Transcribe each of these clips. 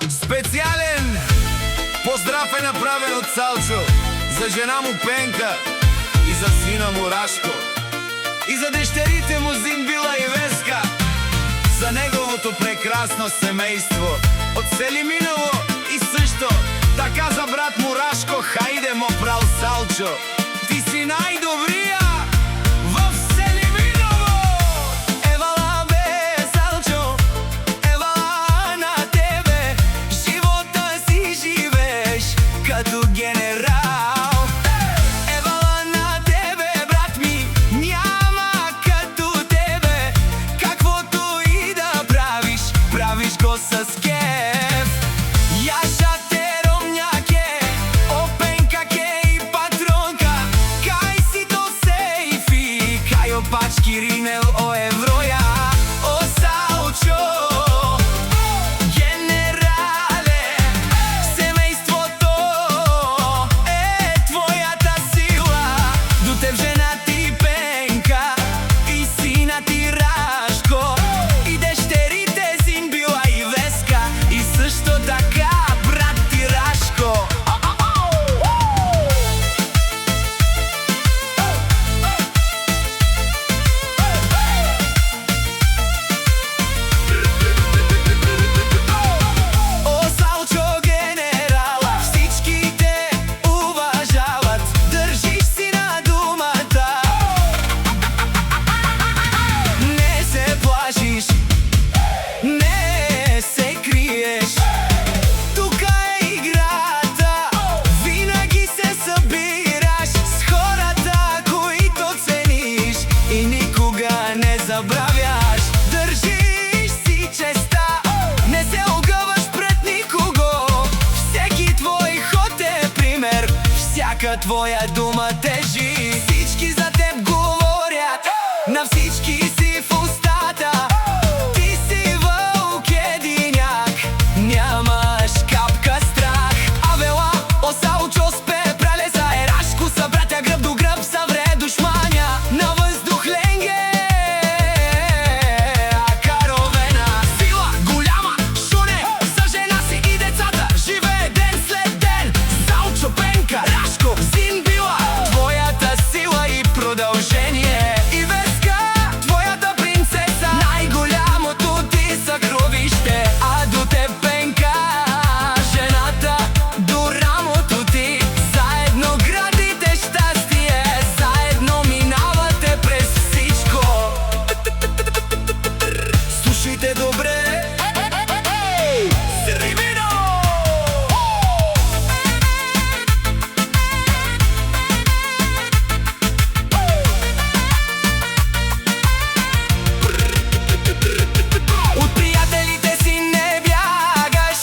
Специален поздрав е направен от Салчо за жена му Пенка и за сина му Рашко, и за дъщерите му Зинбила и Веска, за неговото прекрасно семейство от Селиминово, и също така за брат му Рашко. Хайде мо, прал Салчо, ти си най-добрия в Селиминово! Евала бе, Салчо, евала на тебе, живота си живееш като генерал. Евала на тебе, брат ми, няма като тебе, каквото и да правиш, правиш го с кеф. Яша те ромняке, опенка ке и патронка, кай си то сейфи, кай опачки ринел о евроя. О Салчо, генерале, семейството е твоята сила. До теб жена ти Пенка и сина ти Рашко, и дъщерите Зинбила и Веска, и също така брат ти Рашко. О Салчо, генерала, всички те уважават, държиш си на думата, не се плашиш, не се криеш. Тука е играта, винаги се събираш с хората, които цениш и никога не забравяш. Държиш си честа, не се огъваш пред никого, всеки твой ход е пример, всяка твоя дума тежи. Всички за теб говорят, на всички си в устата, ти си вълк единяк, нямаш капка страх. Авела, о Салчо, спе, прелеза е Рашко, са братя гръб до гръб, са вре душманя, на въздух ленге, а каровена. Сила голяма, шуне, за жена си и децата, живее ден след ден. Салчо, Пенка, Рашко, Зинбила, твоята сила и продължение. И Веска, твоята принцеса, най-голямото ти съкровище. А до теб, Пенка, жената, до рамото ти, заедно градите щастие, заедно минавате през всичко. Слушайте добре, Селимино! От приятелите си не бягаш,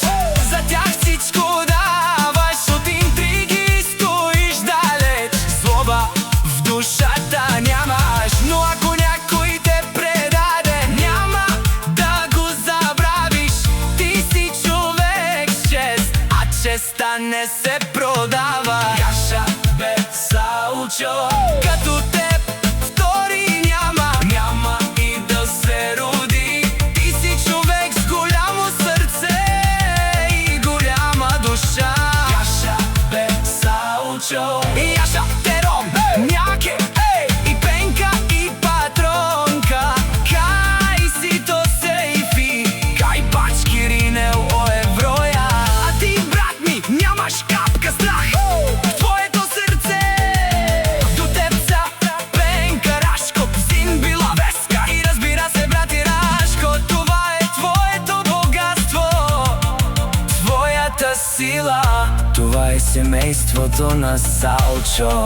за тях всичко даваш, от интриги стоиш далеч, злоба в душата нямаш. Но ако някой те предаде, няма да го забравиш, ти си човек с чест, а честта не се продава. Яша бе, Салчо, като теб втори няма, няма и да се роди. Ти си човек с голямо сърце и голяма душа. Яша бе, Салчо, и Яша те ромняке, и Пенка и патронка, кай си то сейфи, кай пачки ринел о евроя. А ти, брат ми, нямаш капка страх в твоето сърце. До теб са Пенка, Рашко, Зинбила, Веска и разбира се брат и Рашко. Това е твоето богатство, твоята сила, това е семейството на Салчо.